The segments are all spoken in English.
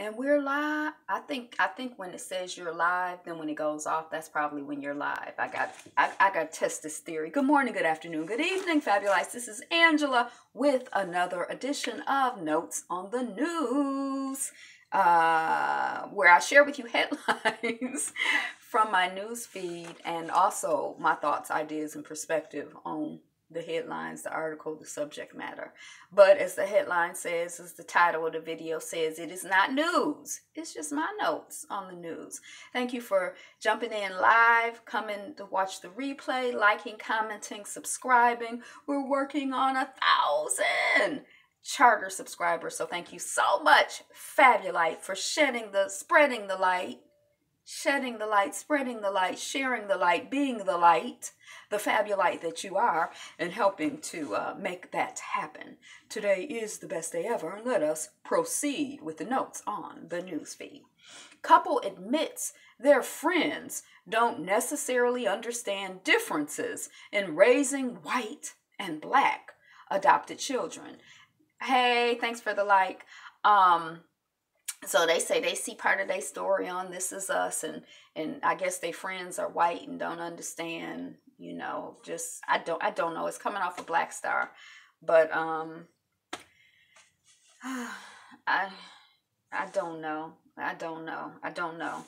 And we're live. I think when it says you're live, then when it goes off, that's probably when you're live. I got to test this theory. Good morning, good afternoon, good evening, Fabulites. This is Angela with another edition of Notes on the News, where I share with you headlines from my news feed and also my thoughts, ideas, and perspective on the headlines, the article, the subject matter. But as the headline says, as the title of the video says, it is not news. It's just my notes on the news. Thank you for jumping in live, coming to watch the replay, liking, commenting, subscribing. We're working on 1,000 charter subscribers. So thank you so much, Fabulite, for spreading the light, shedding the light, spreading the light, sharing the light, being the light, the Fabulite that you are, and helping to make that happen. Today is the best day ever, and let us proceed with the notes on the newsfeed. Couple admits their friends don't necessarily understand differences in raising white and black adopted children. Hey, thanks for the like. So they say they see part of their story on This Is Us, and I guess their friends are white and don't understand, you know, just I don't know. It's coming off of Black Star, but I don't know. I don't know.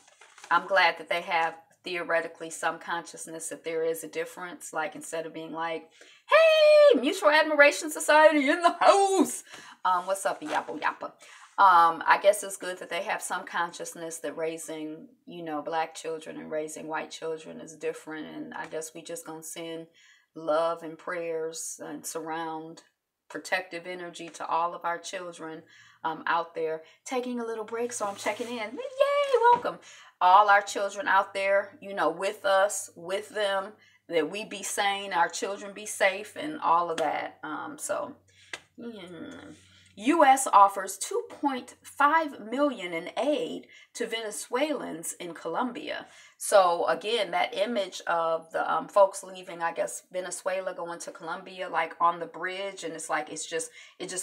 I'm glad that they have theoretically some consciousness that there is a difference. Like, instead of being like, hey, Mutual Admiration Society in the house. What's up, yappa yappa? I guess it's good that they have some consciousness that raising, you know, black children and raising white children is different. And I guess we just gonna send love and prayers and surround protective energy to all of our children out there. Taking a little break, so I'm checking in. Yay, welcome. All our children out there, you know, with us, with them, that we be sane, our children be safe, and all of that. U.S. offers $2.5 million in aid to Venezuelans in Colombia. So again, that image of the folks leaving, I guess, Venezuela going to Colombia, like on the bridge, and it's like it just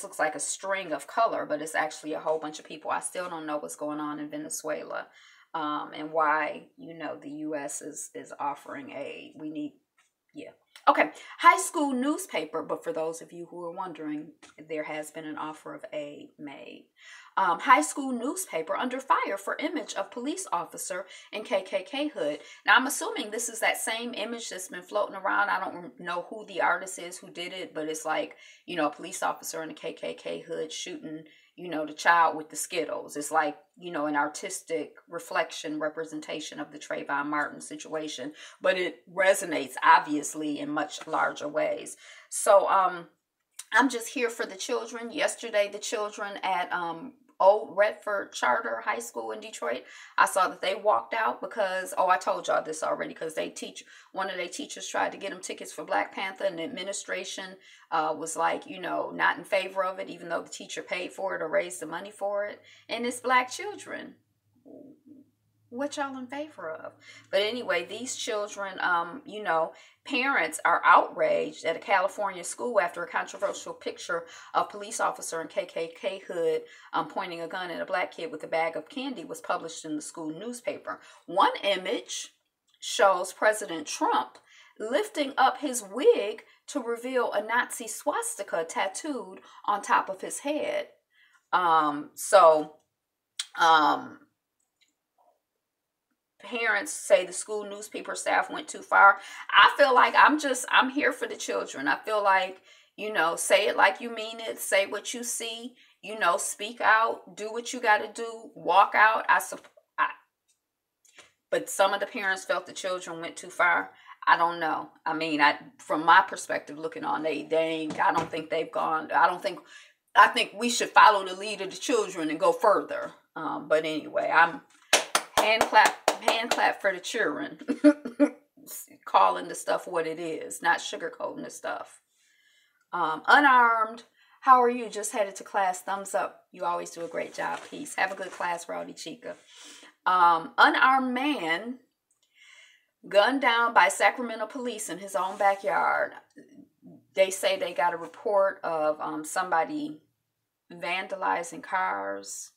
looks like a string of color, but it's actually a whole bunch of people. I still don't know what's going on in Venezuela, and why, you know, the U.S. is offering aid. We need, yeah. Okay, high school newspaper, but for those of you who are wondering, there has been an offer of aid made. High school newspaper under fire for image of police officer in KKK hood. Now, I'm assuming this is that same image that's been floating around. I don't know who the artist is who did it, but it's like, you know, a police officer in a KKK hood shooting, you know, the child with the Skittles. It's like, you know, an artistic representation of the Trayvon Martin situation, but it resonates obviously in much larger ways. So I'm just here for the children. Yesterday, the children at Old Redford Charter High School in Detroit, I saw that they walked out because, oh, I told y'all this already, because one of their teachers tried to get them tickets for Black Panther, and the administration was like, you know, not in favor of it, even though the teacher paid for it or raised the money for it. And it's black children. What y'all in favor of? But anyway, these children, you know, parents are outraged at a California school after a controversial picture of police officer in KKK hood pointing a gun at a black kid with a bag of candy was published in the school newspaper. One image shows President Trump lifting up his wig to reveal a Nazi swastika tattooed on top of his head. Parents say the school newspaper staff went too far. I feel like I'm here for the children. I feel like, you know, say it like you mean it. Say what you see, you know, speak out, do what you got to do, walk out. But some of the parents felt the children went too far. I don't know. I mean, from my perspective, looking on, I don't think they've gone. I think we should follow the lead of the children and go further. But anyway, I'm hand clap for the children. Calling the stuff what it is, not sugarcoating the stuff. Unarmed, how are you? Just headed to class. Thumbs up. You always do a great job. Peace. Have a good class, Rowdy Chica. Unarmed man gunned down by Sacramento police in his own backyard. They say they got a report of somebody vandalizing cars.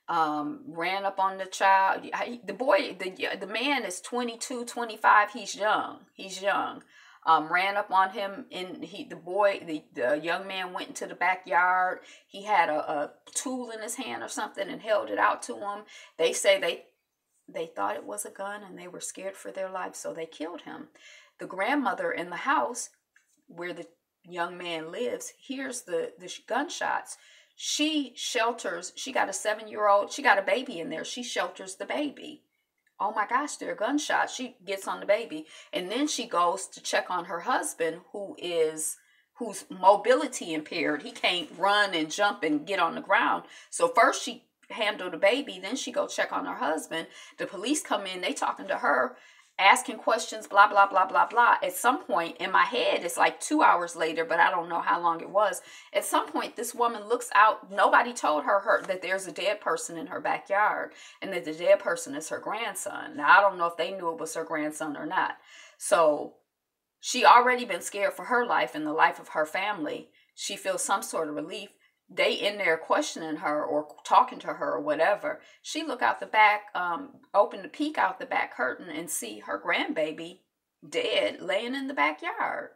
ran up on the child. The boy, the man is 22, 25. He's young. He's young. Ran up on him, and the young man went into the backyard. He had a tool in his hand or something and held it out to him. They say they thought it was a gun and they were scared for their lives, so they killed him. The grandmother in the house where the young man lives hears the gunshots. She shelters. She got a 7-year-old. She got a baby in there. She shelters the baby. Oh my gosh, there are gunshots. She gets on the baby, and then she goes to check on her husband, who's mobility impaired. He can't run and jump and get on the ground. So first she handled the baby, then she go check on her husband. The police come in, they talking to her, asking questions, blah, blah, blah, blah, blah. At some point in my head, it's like 2 hours later, but I don't know how long it was. At some point, this woman looks out. Nobody told her that there's a dead person in her backyard and that the dead person is her grandson. Now, I don't know if they knew it was her grandson or not. So she already been scared for her life and the life of her family. She feels some sort of relief. They in there questioning her or talking to her or whatever. She look out the back, open the peek out the back curtain and see her grandbaby dead laying in the backyard.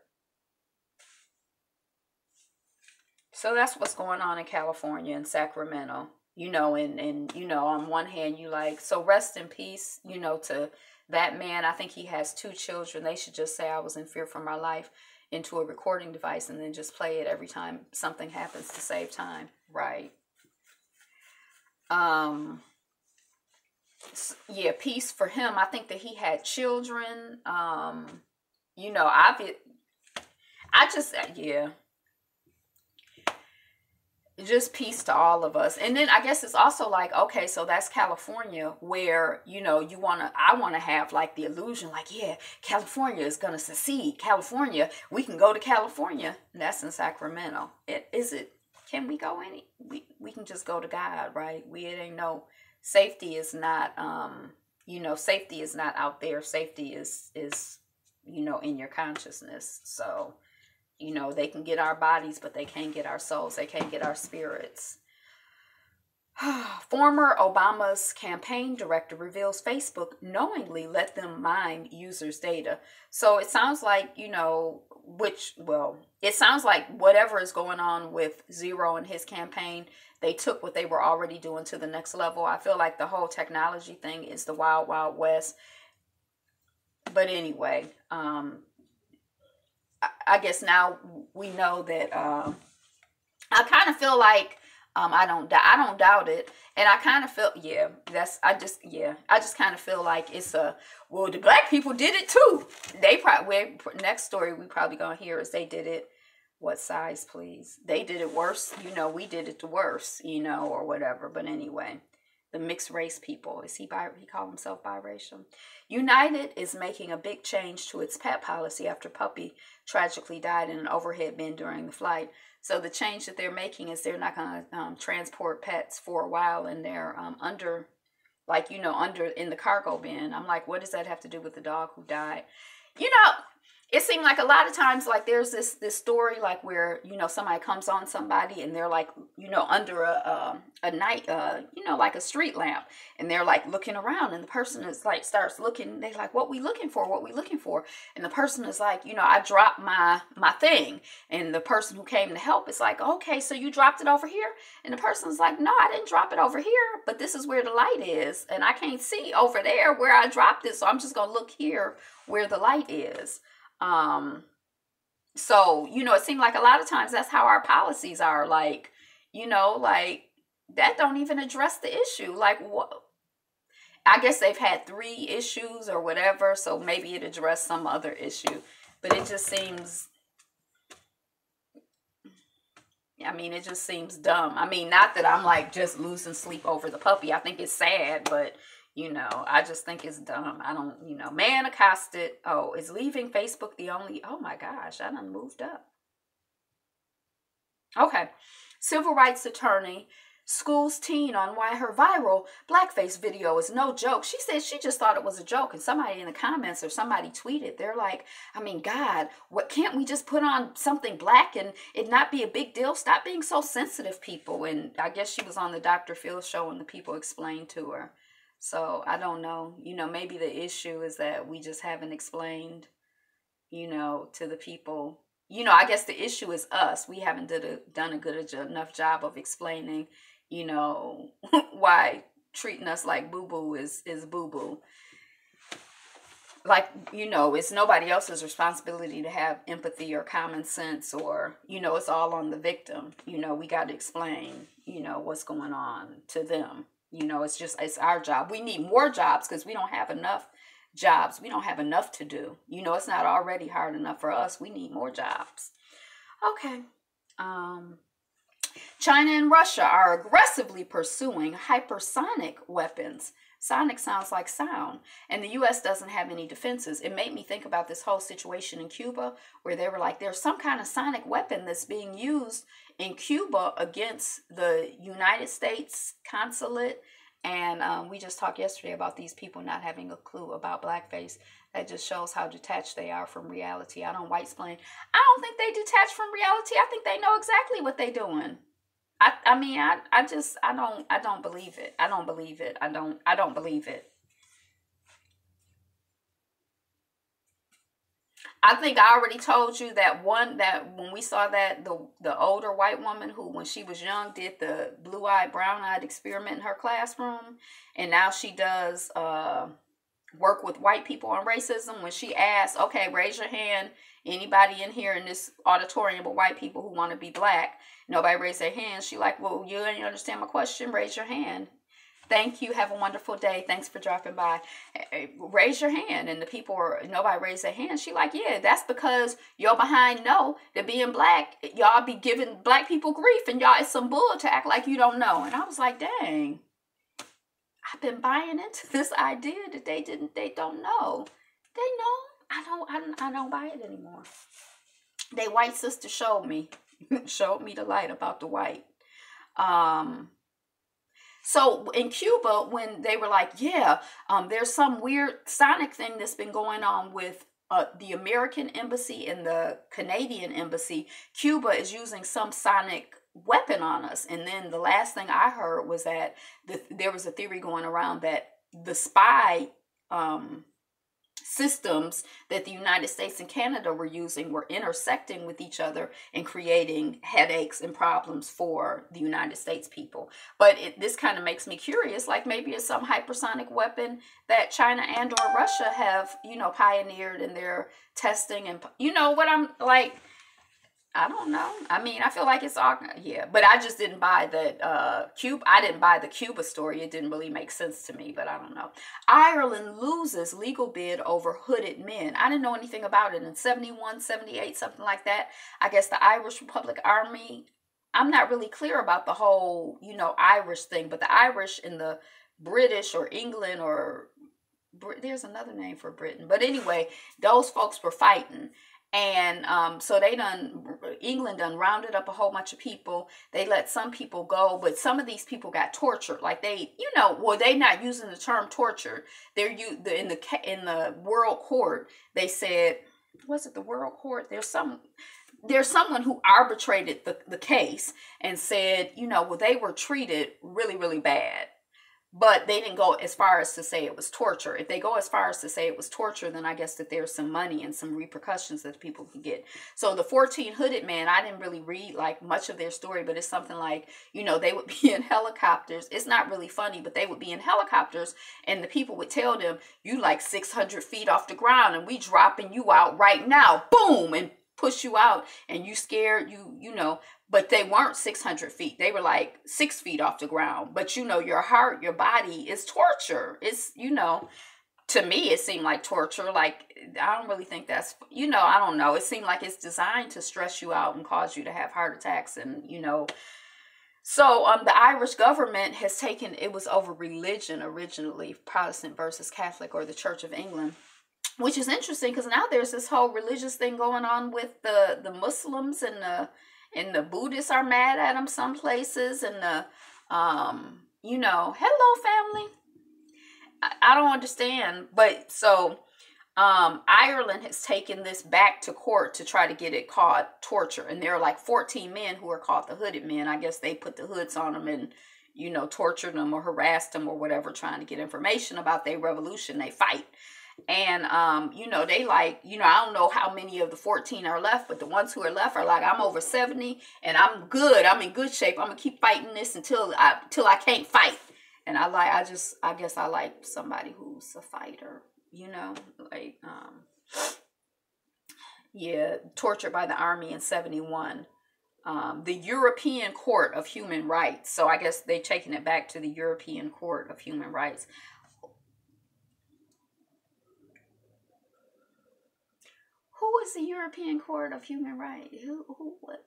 So that's what's going on in California and Sacramento. You know, and you know, on one hand, you like, so rest in peace, you know, to that man. I think he has 2 children. They should just say I was in fear for my life into a recording device and then just play it every time something happens to save time, right? Yeah, peace for him. I think that he had children. You know, yeah. Just peace to all of us. And then I guess it's also like, okay, so that's California, where, you know, I want to have like the illusion, like, yeah, California is going to secede. California, we can go to California. And that's in Sacramento. Can we go we can just go to God, right? It ain't no, safety is not, you know, safety is not out there. Safety is, you know, in your consciousness. So, you know, they can get our bodies, but they can't get our souls. They can't get our spirits. Former Obama's campaign director reveals Facebook knowingly let them mine users' data. So it sounds like, you know, it sounds like whatever is going on with Zero and his campaign, they took what they were already doing to the next level. I feel like the whole technology thing is the wild, wild west. But anyway, I guess now we know that I kind of feel like I don't doubt it, and I kind of feel I just kind of feel like it's well, the black people did it too. They probably, next story we probably gonna hear is they did it. What size, please? They did it worse. You know, we did it the worse. You know, or whatever. But anyway. The mixed race people. He called himself biracial. United is making a big change to its pet policy after puppy tragically died in an overhead bin during the flight. So the change that they're making is they're not going to transport pets for a while, and they're under in the cargo bin. I'm like, what does that have to do with the dog who died? You know, it seemed like a lot of times, like there's this story, like where, you know, somebody comes on somebody and they're like, you know, under a night, you know, like a street lamp, and they're like looking around, and the person is like, starts looking, they like, what we looking for? And the person is like, you know, I dropped my thing. And the person who came to help is like, okay, so you dropped it over here? And the person's like, no, I didn't drop it over here, but this is where the light is, and I can't see over there where I dropped it, so I'm just gonna look here where the light is. So, you know, it seemed like a lot of times that's how our policies are, like, you know, like that don't even address the issue. Like, what? I guess they've had 3 issues or whatever, so maybe it addressed some other issue, but it just seems, I mean, it just seems dumb. I mean, not that I'm like just losing sleep over the puppy. I think it's sad, but you know, I just think it's dumb. I don't, you know, man accosted. Oh, is leaving Facebook the only, oh my gosh, I done moved up. Okay. Civil rights attorney schools teen on why her viral blackface video is no joke. She said she just thought it was a joke. And somebody in the comments or somebody tweeted, they're like, I mean, God, what, can't we just put on something black and it not be a big deal? Stop being so sensitive, people. And I guess she was on the Dr. Phil show and the people explained to her. So I don't know, maybe the issue is that we just haven't explained, to the people. I guess the issue is us. We haven't done a good enough job of explaining, why treating us like boo-boo is boo-boo. Like, it's nobody else's responsibility to have empathy or common sense or, it's all on the victim. We got to explain, what's going on to them. It's our job. We need more jobs because we don't have enough jobs. We don't have enough to do. It's not already hard enough for us. We need more jobs. Okay. China and Russia are aggressively pursuing hypersonic weapons. Sonic sounds like sound. And the U.S. doesn't have any defenses. It made me think about this whole situation in Cuba where they were like, there's some kind of sonic weapon that's being used in Cuba against the United States consulate. And we just talked yesterday about these people not having a clue about blackface. That just shows how detached they are from reality. I don't white-splain. I don't think they detached from reality. I think they know exactly what they're doing. I don't believe it. I don't believe it. I don't believe it. I think I already told you that when we saw that the older white woman who, when she was young, did the blue-eyed, brown-eyed experiment in her classroom, and now she does work with white people on racism. When she asked, okay, raise your hand, anybody in here in this auditorium but white people who want to be black, nobody raised their hand. She like, well, you didn't understand my question, raise your hand. Thank you. Have a wonderful day. Thanks for dropping by. Raise your hand. And the people nobody raised their hand. She like, yeah, that's because y'all behind know that being black, y'all be giving black people grief and y'all, it's some bull to act like you don't know. And I was like, dang, I've been buying into this idea that they don't know. They know. I don't buy it anymore. They white sister showed me the light about the white. So in Cuba, when they were like, yeah, there's some weird sonic thing that's been going on with the American embassy and the Canadian embassy, Cuba is using some sonic weapon on us. And then the last thing I heard was that there was a theory going around that the spy systems that the United States and Canada were using were intersecting with each other and creating headaches and problems for the United States people. But this kind of makes me curious, like maybe it's some hypersonic weapon that China and or Russia have, pioneered in their testing. And what I'm like, I don't know. I mean, I feel like it's all, yeah, but I just didn't buy that I didn't buy the Cuba story. It didn't really make sense to me, but I don't know. Ireland loses legal bid over hooded men. I didn't know anything about it in 71, 78, something like that. I guess the Irish Republic Army, I'm not really clear about the whole, Irish thing, but the Irish and the British or England or there's another name for Britain. But anyway, those folks were fighting. And so England done rounded up a whole bunch of people. They let some people go, but some of these people got tortured. Like they not using the term torture. They're in the world court. They said, was it the world court? There's someone who arbitrated the case and said, they were treated really, really bad. But they didn't go as far as to say it was torture. If they go as far as to say it was torture, then I guess that there's some money and some repercussions that people can get. So the 14 hooded men, I didn't really read like much of their story, but it's something like, they would be in helicopters. It's not really funny, but they would be in helicopters and the people would tell them, you like 600 feet off the ground and we dropping you out right now. Boom! And push you out and you scared, but they weren't 600 feet. They were like 6 feet off the ground. But your heart, your body is torture. It's, to me, it seemed like torture. Like, I don't really think that's, I don't know. It seemed like it's designed to stress you out and cause you to have heart attacks. And, so the Irish government has taken, it was over religion originally, Protestant versus Catholic or the Church of England. Which is interesting because now there's this whole religious thing going on with the Muslims and the Buddhists are mad at them some places, and the You know, hello family. I don't understand. But so Ireland has taken this back to court to try to get it called torture. And there are like 14 men who are called the hooded men. I guess they put the hoods on them and, you know, tortured them or harassed them or whatever, trying to get information about their revolution they fight. And, you know, they like, you know, I don't know how many of the 14 are left, but the ones who are left are like, I'm over 70 and I'm good. I'm in good shape. I'm gonna keep fighting this until I can't fight. And I guess I like somebody who's a fighter, you know, like, yeah, tortured by the army in 71. The European Court of Human Rights. So I guess they're taking it back to the European Court of Human Rights. Who is the European Court of Human Rights? What?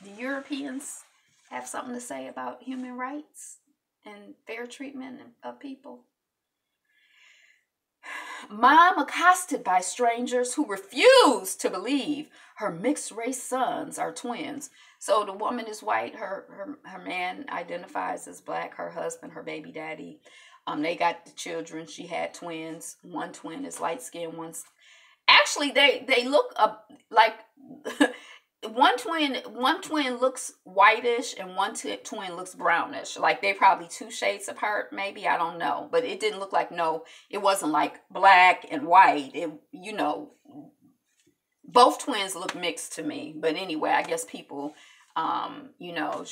The Europeans have something to say about human rights and fair treatment of people. Mom accosted by strangers who refuse to believe her mixed race sons are twins. So the woman is white. Her man identifies as black. Her husband, her baby daddy. They got the children. She had twins. One twin is light skinned. Actually, they look like one twin looks whitish and one twin looks brownish. Like they probably 2 shades apart, maybe, I don't know. But it didn't look like, no, it wasn't like black and white. It, you know, both twins look mixed to me. But anyway, I guess people, you know,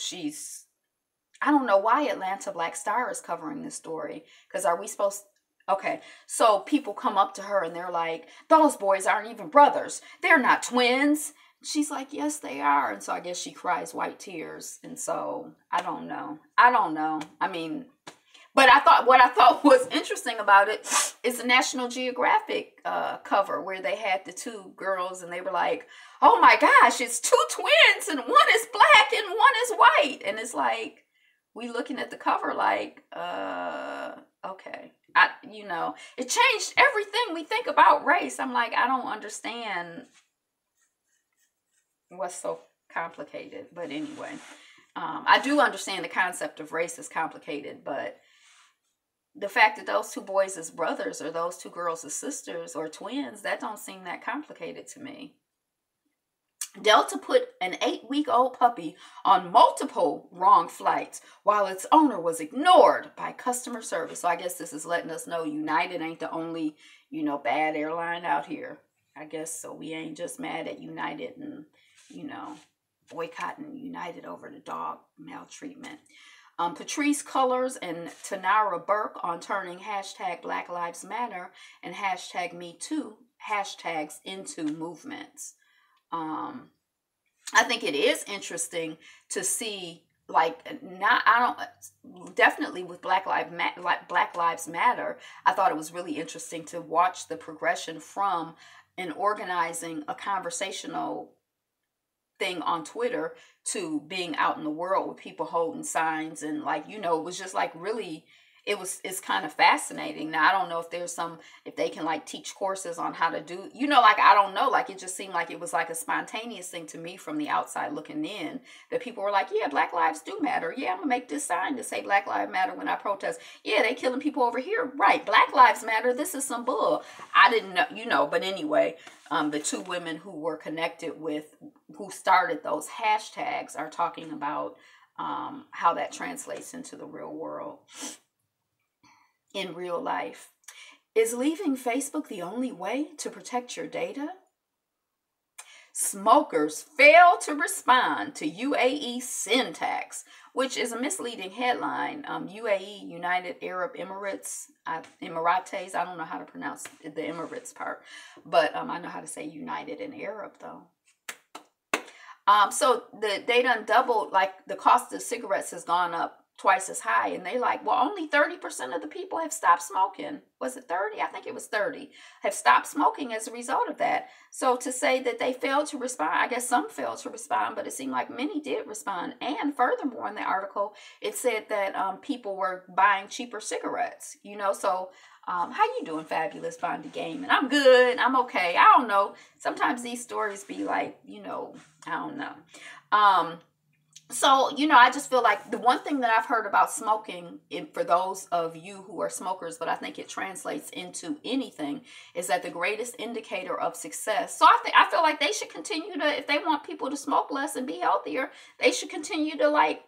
I don't know why Atlanta Black Star is covering this story. Because are we supposed okay, so people come up to her and they're like, those boys aren't even brothers. They're not twins. She's like, yes, they are. And so I guess she cries white tears. And so I don't know. I mean, but what I thought was interesting about it is the National Geographic cover where they had the 2 girls and they were like, oh my gosh, it's 2 twins and one is black and one is white. And it's like, we looking at the cover like, okay. You know, it changed everything we think about race. I'm like, I don't understand what's so complicated. But anyway, I do understand the concept of race is complicated, but the fact that those 2 boys as brothers or those 2 girls as sisters or twins, that don't seem that complicated to me. Delta put an 8-week-old puppy on multiple wrong flights while its owner was ignored by customer service. So I guess this is letting us know United ain't the only, you know, bad airline out here. I guess so. We ain't just mad at United and, you know, boycotting United over the dog maltreatment. Patrice Cullors and Tanara Burke on turning hashtag Black Lives Matter and hashtag Me Too hashtags into movements. I think it is interesting to see, like, definitely with Black Lives Matter, I thought it was really interesting to watch the progression from an organizing a conversational thing on Twitter to being out in the world with people holding signs and, like, you know, it was just like really, it's kind of fascinating. Now, I don't know if they can like teach courses on how to do, you know, like, I don't know, like, it just seemed like it was like a spontaneous thing to me from the outside looking in, that people were like, yeah, Black lives do matter. Yeah, I'm gonna make this sign to say Black Lives Matter when I protest. Yeah, they killing people over here. Right, Black Lives Matter. This is some bull. I didn't know, you know, but anyway, the 2 women who were connected with, who started those hashtags are talking about how that translates into the real world. In real life. Is leaving Facebook the only way to protect your data? Smokers fail to respond to UAE sin tax, which is a misleading headline. UAE, United Arab Emirates, Emirates, I don't know how to pronounce the Emirates part, but I know how to say United in Arab though. So they done doubled, like the cost of cigarettes has gone up twice as high, and they like, well, only 30% of the people have stopped smoking. Was it 30? I think it was 30 have stopped smoking as a result of that. So to say that they failed to respond, I guess some failed to respond, but it seemed like many did respond. And furthermore, in the article, it said that people were buying cheaper cigarettes, you know. So how you doing, Fabulous Bondi Game? And I'm good. I'm okay. I don't know. Sometimes these stories be like, you know, I don't know. So, I just feel like the one thing that I've heard about smoking, for those of you who are smokers, but I think it translates into anything, is that the greatest indicator of success. So I feel like they should continue to, if they want people to smoke less and be healthier, they should continue to, like,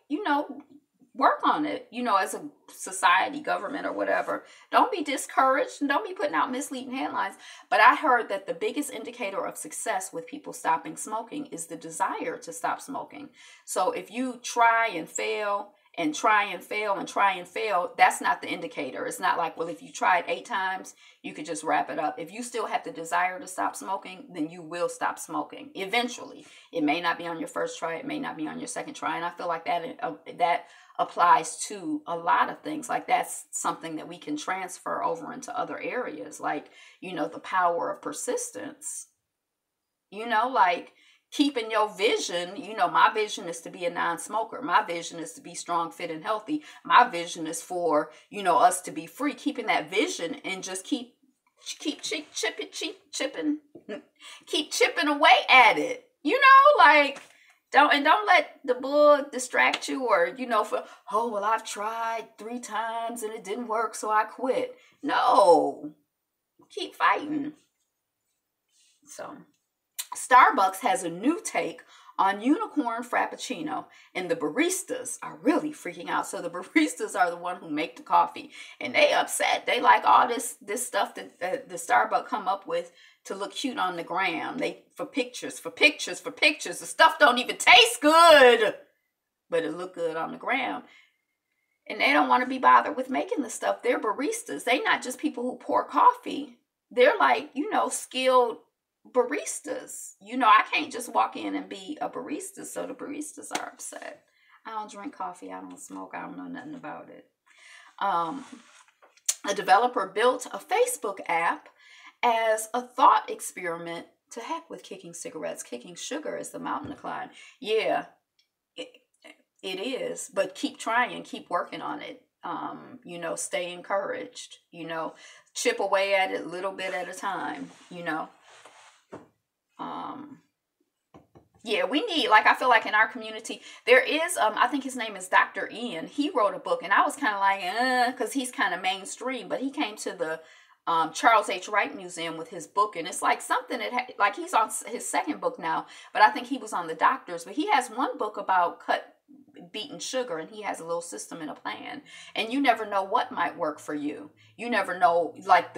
work on it, as a society, government, or whatever. Don't be discouraged and don't be putting out misleading headlines. But I heard that the biggest indicator of success with people stopping smoking is the desire to stop smoking. So if you try and fail and try and fail and try and fail, that's not the indicator. It's not like, well, if you tried 8 times, you could just wrap it up. If you still have the desire to stop smoking, then you will stop smoking eventually. It may not be on your first try. It may not be on your second try. And I feel like that applies to a lot of things. Like, that's something that we can transfer over into other areas, like, the power of persistence, like keeping your vision. My vision is to be a non-smoker. My vision is to be strong, fit, and healthy. My vision is for, us to be free. Keeping that vision and just keep chipping away at it, like, don't let the bull distract you, or, well, I've tried 3 times and it didn't work, so I quit. No, keep fighting. So, Starbucks has a new take on unicorn frappuccino, and the baristas are really freaking out. So the baristas are the one who make the coffee, and they upset. They like all this stuff that the Starbucks come up with to look cute on the gram. For pictures. The stuff don't even taste good, but it look good on the gram. And they don't want to be bothered with making the stuff. They're baristas. They're not just people who pour coffee. They're like, skilled baristas. I can't just walk in and be a barista. So the baristas are upset. I don't drink coffee. I don't smoke. I don't know nothing about it. A developer built a Facebook app as a thought experiment. To heck with kicking cigarettes. Kicking sugar is the mountain to climb. Yeah, it is. But keep trying. Keep working on it. Stay encouraged. Chip away at it a little bit at a time. Yeah, we need, like, I feel like in our community, there is, I think his name is Dr. Ian. He wrote a book, and I was kind of like, because he's kind of mainstream, but he came to the Charles H. Wright Museum with his book, and it's like something that, like, he's on his second book now, but I think he was on the doctors, but he has one book about beaten sugar, and he has a little system and a plan, and you never know what might work for you. You never know, like,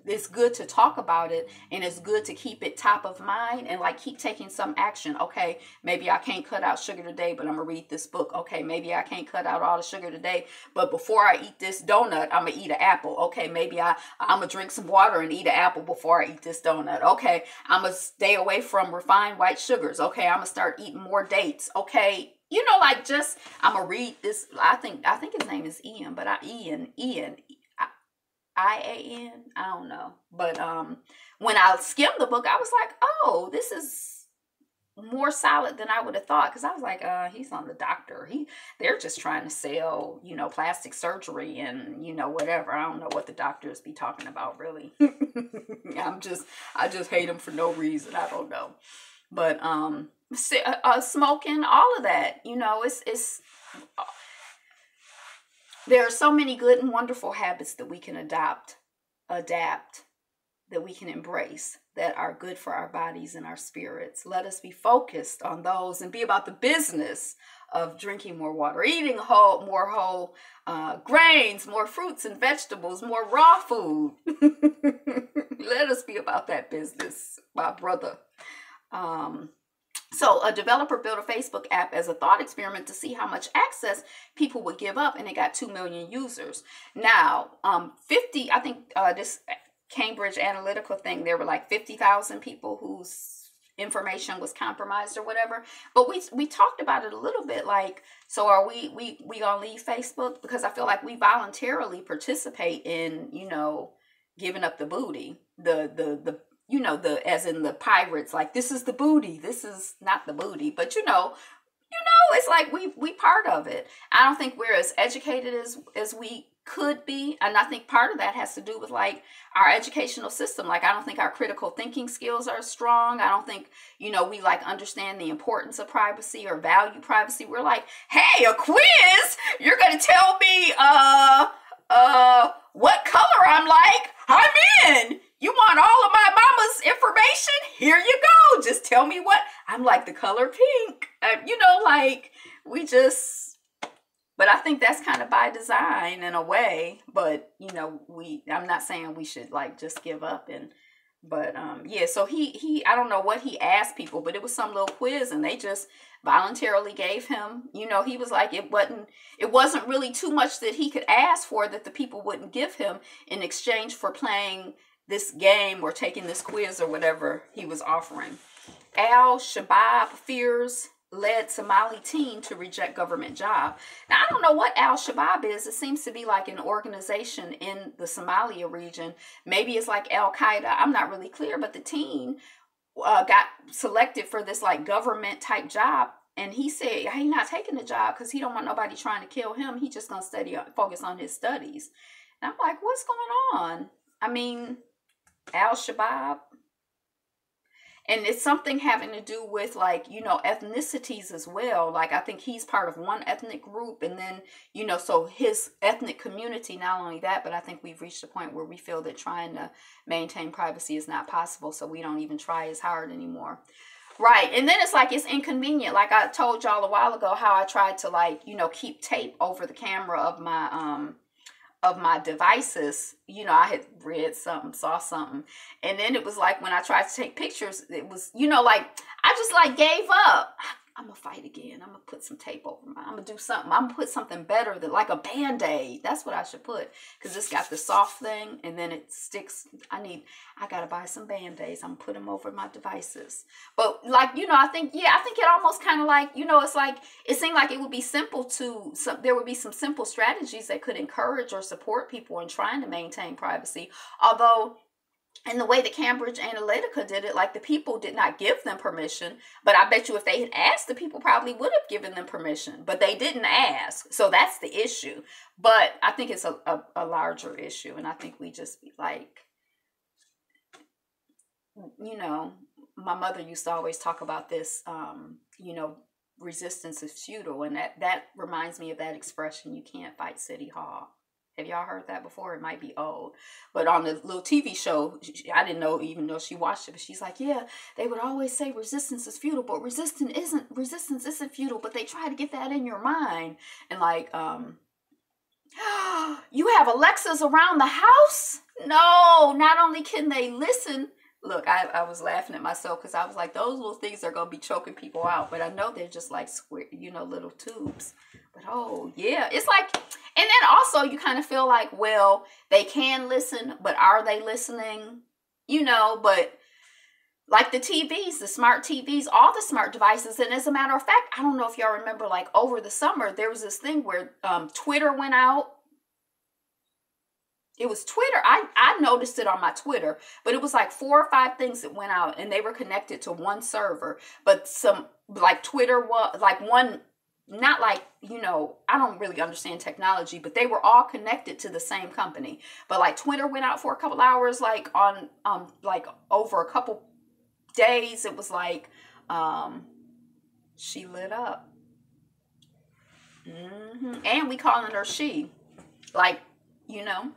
it's good to talk about it, and it's good to keep it top of mind and, like, keep taking some action. Okay, maybe I can't cut out sugar today, but I'm gonna read this book. Okay, maybe I can't cut out all the sugar today, but before I eat this donut, I'm gonna eat an apple. Okay, maybe I'm gonna drink some water and eat an apple before I eat this donut. Okay, I'm gonna stay away from refined white sugars. Okay, I'm gonna start eating more dates. Okay, like, just, I'm gonna read this. I think his name is Ian, but Ian. IAN, I don't know. But when I skimmed the book, I was like, oh, this is more solid than I would have thought. Because I was like, he's on the doctor. They're just trying to sell, plastic surgery and, whatever. I don't know what the doctors be talking about, really. I just hate them for no reason. I don't know. But smoking, all of that, it's there are so many good and wonderful habits that we can adapt, that we can embrace, that are good for our bodies and our spirits. Let us be focused on those and be about the business of drinking more water, eating more whole grains, more fruits and vegetables, more raw food. Let us be about that business, my brother. So a developer built a Facebook app as a thought experiment to see how much access people would give up, and it got 2 million users. Now, I think this Cambridge Analytica thing, there were like 50,000 people whose information was compromised or whatever. But we talked about it a little bit, like, so are we gonna leave Facebook? Because I feel like we voluntarily participate in, giving up the booty, as in the pirates, like, this is the booty. This is not the booty, but it's like we part of it. I don't think we're as educated as we could be, and I think part of that has to do with like our educational system. Like, I don't think our critical thinking skills are strong. I don't think, you know, we like understand the importance of privacy or value privacy. We're like, hey, a quiz, you're gonna tell me what color I'm like, I'm in. You want all of my mama's information? Here you go. Just tell me what I'm like, the color pink. You know, like, we just, but I think that's kind of by design in a way. But, you know, I'm not saying we should like just give up but yeah, so he I don't know what he asked people, but it was some little quiz and they just voluntarily gave him, you know, he was like, it wasn't really too much that he could ask for that the people wouldn't give him in exchange for playing this game or taking this quiz or whatever he was offering. Al-Shabaab fears led Somali teen to reject government job. Now, I don't know what Al-Shabaab is. It seems to be like an organization in the Somalia region. Maybe it's like Al-Qaeda. I'm not really clear, but the teen got selected for this like government type job. And he said he's not taking the job because he don't want nobody trying to kill him. He just going to focus on his studies. And I'm like, what's going on? I mean, Al-Shabaab. And it's something having to do with like, you know, ethnicities as well. Like, I think he's part of one ethnic group. And then, you know, so his ethnic community, not only that, but I think we've reached a point where we feel that trying to maintain privacy is not possible. So we don't even try as hard anymore. Right. And then it's like, it's inconvenient. Like I told y'all a while ago how I tried to like, you know, keep tape over the camera of my devices. You know, I had read something, saw something, and then it was like when I tried to take pictures, it was, you know, like I just like gave up. I'm gonna fight again. I'm gonna put some tape over I'm gonna do something. I'm gonna put something better than like a Band-Aid. That's what I should put, because it's got the soft thing and then it sticks. I gotta buy some Band-Aids. I'm gonna put them over my devices. But like, you know, I think it almost kind of like, you know, it's like, it seemed like it would be there would be some simple strategies that could encourage or support people in trying to maintain privacy. Although, and the way that Cambridge Analytica did it, like the people did not give them permission, but I bet you if they had asked, the people probably would have given them permission, but they didn't ask. So that's the issue. But I think it's a larger issue. And I think we just be like, you know, my mother used to always talk about this, you know, resistance is futile. And that reminds me of that expression, you can't fight City Hall. Have y'all heard that before? It might be old. But on the little TV show, I didn't even know she watched it, but she's like, yeah, they would always say resistance is futile, but resistance isn't futile, but they try to get that in your mind. And like, you have Alexas around the house? No, not only can they listen. Look, I was laughing at myself because I was like, those little things are going to be choking people out. But I know they're just like square, you know, little tubes. But oh, yeah, it's like, and then also you kind of feel like, well, they can listen, but are they listening? You know, but like the TVs, the smart TVs, all the smart devices. And as a matter of fact, I don't know if y'all remember, like over the summer, there was this thing where Twitter went out. It was Twitter. I noticed it on my Twitter, but it was like 4 or 5 things that went out and they were connected to one server. But some, like Twitter was like one, not like, you know, I don't really understand technology, but they were all connected to the same company. But like Twitter went out for a couple hours, like on, like over a couple days, it was like, she lit up. And we calling her she, like, you know.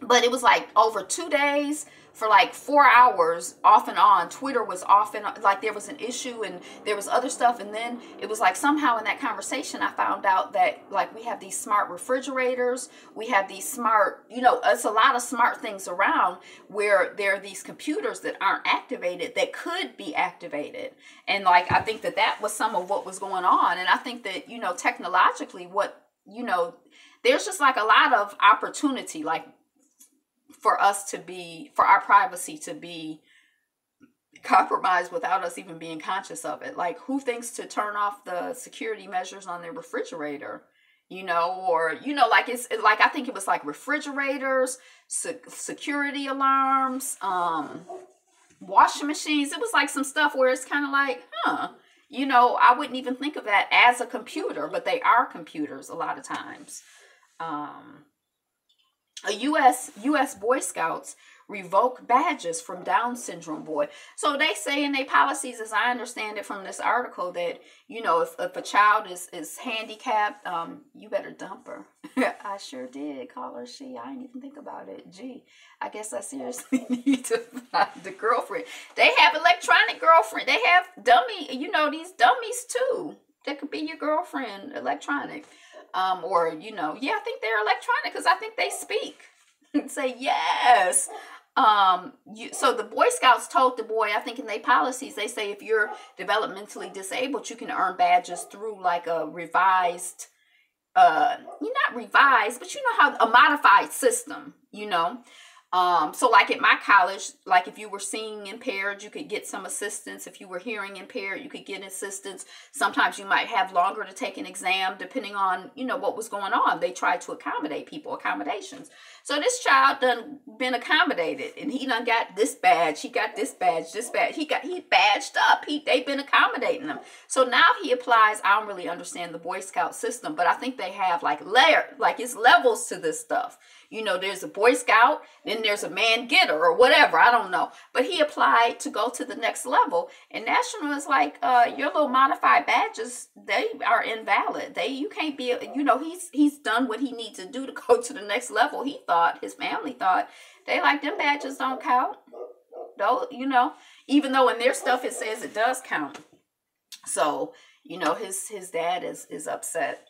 But it was like over 2 days for like 4 hours off and on. Twitter was off and on, like there was an issue and there was other stuff. And then it was like somehow in that conversation, I found out that like we have these smart refrigerators. We have these smart, you know, it's a lot of smart things around where there are these computers that aren't activated that could be activated. And like, I think that was some of what was going on. And I think that, you know, technologically there's just like a lot of opportunity, like for our privacy to be compromised without us even being conscious of it. Like, who thinks to turn off the security measures on their refrigerator, you know, or, you know, like it's like, I think it was like refrigerators, security alarms, washing machines. It was like some stuff where it's kind of like, you know, I wouldn't even think of that as a computer, but they are computers a lot of times. a U.S. Boy Scouts revoke badges from Down syndrome boy. So they say in their policies, as I understand it from this article, that, you know, if a child is handicapped, you better dump her. I sure did call her she. I didn't even think about it. Gee, I guess I seriously need to find the girlfriend. They have electronic girlfriend. They have dummy, you know, these dummies too. That could be your girlfriend, electronic. Or, you know, yeah, I think they're electronic because I think they speak and say yes. So the Boy Scouts told the boy, I think in their policies, they say if you're developmentally disabled, you can earn badges through like a revised, not revised, but you know how a modified system, you know. So like at my college, like if you were seeing impaired, you could get some assistance. If you were hearing impaired, you could get assistance. Sometimes you might have longer to take an exam depending on, you know, what was going on. They tried to accommodate people, accommodations. So this child done been accommodated and he done got this badge. He got this badge, this badge. He badged up. They've been accommodating him. So now he applies. I don't really understand the Boy Scout system, but I think they have like it's levels to this stuff. You know, there's a Boy Scout, then there's a man getter or whatever. I don't know. But he applied to go to the next level. And National is like, your little modified badges, they are invalid. You can't be, you know, he's done what he needs to do to go to the next level. His family thought, they like, them badges don't count. Though, you know, even though in their stuff it says it does count. So, you know, his dad is upset.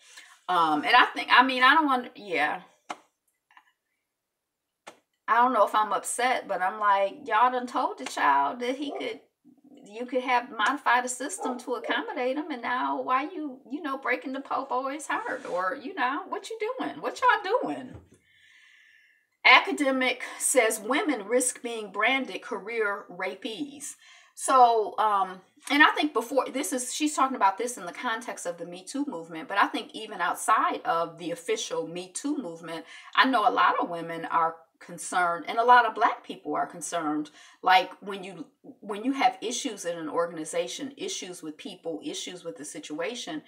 And I think, I mean, I don't want, yeah. I don't know if I'm upset, but I'm like, y'all done told the child that you could have modified the system to accommodate him, and now why you know, breaking the po boy's heart, or, you know, what you doing? What y'all doing? Academic says women risk being branded career rapees. So, and I think before she's talking about this in the context of the Me Too movement, but I think even outside of the official Me Too movement, I know a lot of women are concerned, and a lot of Black people are concerned. Like when you have issues in an organization, issues with people, issues with the situation,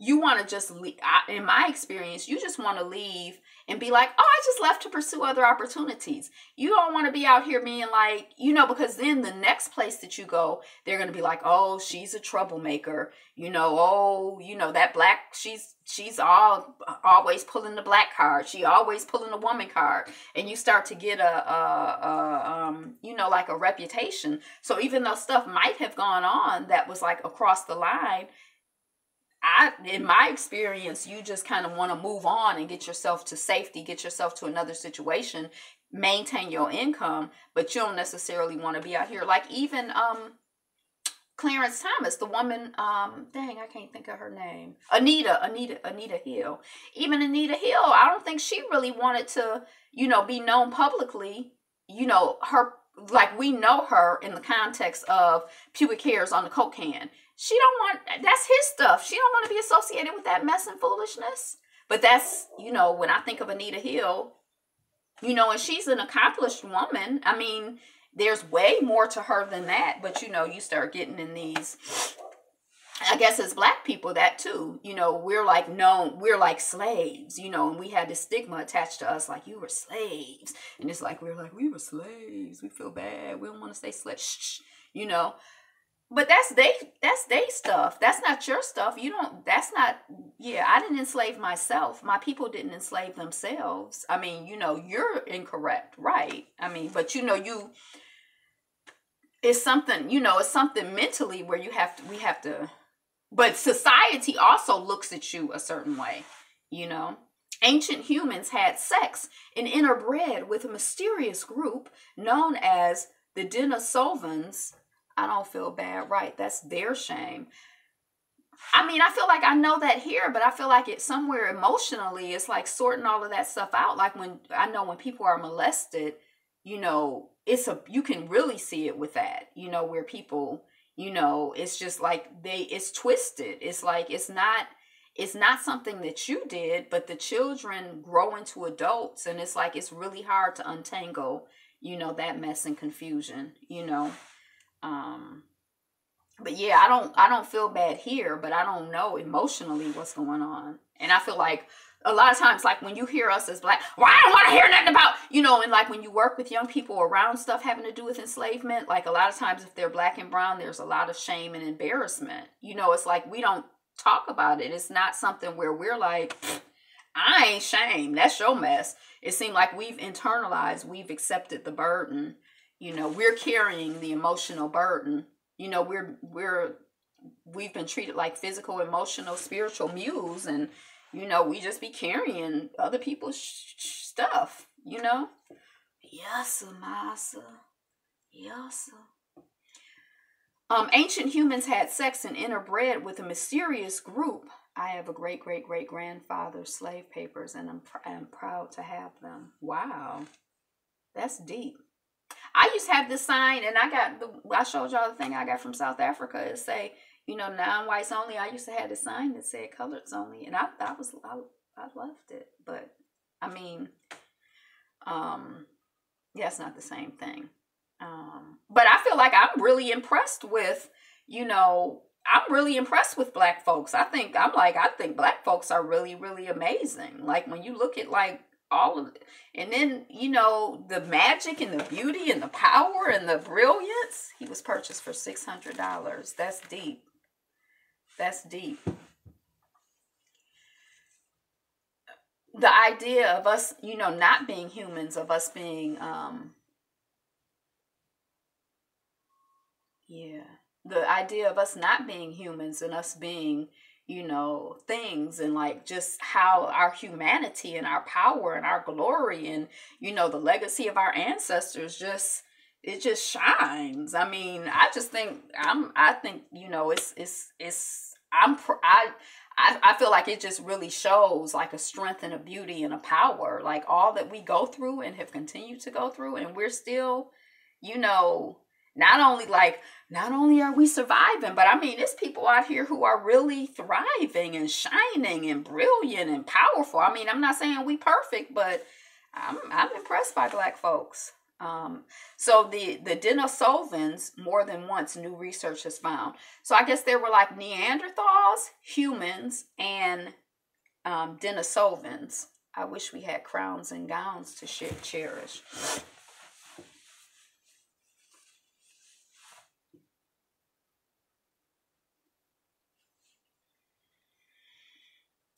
you want to just leave. In my experience, you just want to leave and be like, oh, I just left to pursue other opportunities. You don't want to be out here being like, you know, because then the next place that you go, they're going to be like, oh, she's a troublemaker. You know, oh, you know, that Black, she's always pulling the Black card. She always pulling the woman card. And you start to get you know, like a reputation. So even though stuff might have gone on that was like across the line, in my experience, you just kind of want to move on and get yourself to safety, get yourself to another situation, maintain your income, but you don't necessarily want to be out here. Like even Clarence Thomas, the woman, dang, I can't think of her name. Anita Hill. Even Anita Hill, I don't think she really wanted to, you know, be known publicly. You know, her, like we know her in the context of pubic hairs on the Coke can. She don't want, that's his stuff. She don't want to be associated with that mess and foolishness. But that's, you know, when I think of Anita Hill, you know, and she's an accomplished woman. I mean, there's way more to her than that. But, you know, you start getting in these, I guess as Black people, that too, you know, we're like known, we're like slaves, you know, and we had this stigma attached to us, like you were slaves. And it's like, we're like, we were slaves. We feel bad. We don't want to stay slaves, shh, you know. But that's they stuff. That's not your stuff. You don't, that's not, yeah, I didn't enslave myself. My people didn't enslave themselves. I mean, you know, you're incorrect, right? I mean, but you know, it's something, you know, it's something mentally where we have to, but society also looks at you a certain way, you know. Ancient humans had sex and interbred with a mysterious group known as the Denisovans. I don't feel bad, right? That's their shame. I mean, I feel like I know that here, but I feel like it's somewhere emotionally, it's like sorting all of that stuff out. Like when people are molested, you know, you can really see it with that, you know, where people, you know, it's just like it's twisted. It's like, it's not something that you did, but the children grow into adults, and it's like, it's really hard to untangle, you know, that mess and confusion, you know. But yeah, I don't feel bad here, but I don't know emotionally what's going on. And I feel like a lot of times, like when you hear us as Black, well, I don't want to hear nothing about, you know, and like when you work with young people around stuff having to do with enslavement, like a lot of times if they're Black and brown, there's a lot of shame and embarrassment. You know, it's like we don't talk about it. It's not something where we're like, I ain't shamed. That's your mess. It seemed like we've internalized, we've accepted the burden. You know, we're carrying the emotional burden. You know, we've been treated like physical, emotional, spiritual mules, and you know, we just be carrying other people's stuff, you know? Yes, massa. Yes. Ancient humans had sex and interbred with a mysterious group. I have a great-great-great-grandfather's slave papers, and I'm proud to have them. Wow. That's deep. I used to have this sign, and I showed y'all the thing I got from South Africa. It say, you know, non-whites only. I used to have this sign that said coloreds only, and I loved it. But I mean, yeah, it's not the same thing. But I feel like I'm really impressed with, you know, I'm really impressed with Black folks. I think Black folks are really, really amazing. Like when you look at like all of it, and then, you know, the magic and the beauty and the power and the brilliance. He was purchased for $600. That's deep. That's deep. The idea of us, you know, not being humans, of us being, the idea of us not being humans and us being, you know, things, and like just how our humanity and our power and our glory and, you know, the legacy of our ancestors it just shines. I mean, I think, you know, I feel like it just really shows like a strength and a beauty and a power, like all that we go through and have continued to go through. And we're still, you know, not only are we surviving, but I mean, there's people out here who are really thriving and shining and brilliant and powerful. I mean, I'm not saying we perfect, but I'm impressed by Black folks. So the Denisovans, more than once, new research has found. So I guess there were like Neanderthals, humans, and Denisovans. I wish we had crowns and gowns to cherish.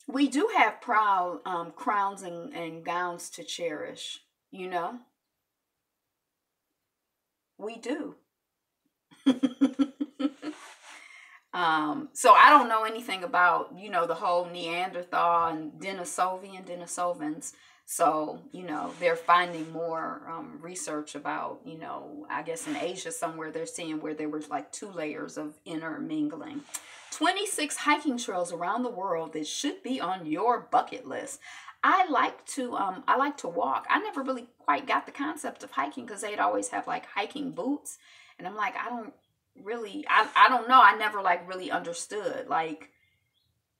We do have proud crowns and gowns to cherish, you know? We do. So I don't know anything about, you know, the whole Neanderthal and Denisovans. So, you know, they're finding more research about, you know, I guess in Asia somewhere they're seeing where there was like 2 layers of intermingling. 26 hiking trails around the world that should be on your bucket list. I like to walk. I never really quite got the concept of hiking because they'd always have like hiking boots. And I'm like, I don't know. I never like really understood. Like,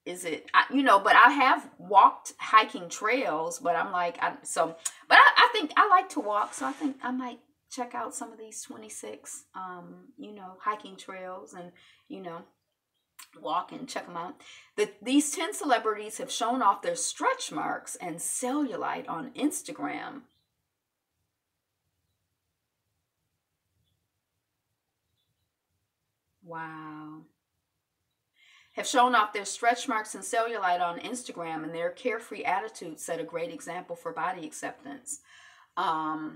is it, you know, but I have walked hiking trails, but I'm like, I think I like to walk. So I think I might check out some of these 26, you know, hiking trails and, you know, walk and check them out. These 10 celebrities have shown off their stretch marks and cellulite on Instagram. Wow. Have shown off their stretch marks and cellulite on Instagram, and their carefree attitude set a great example for body acceptance. Yeah.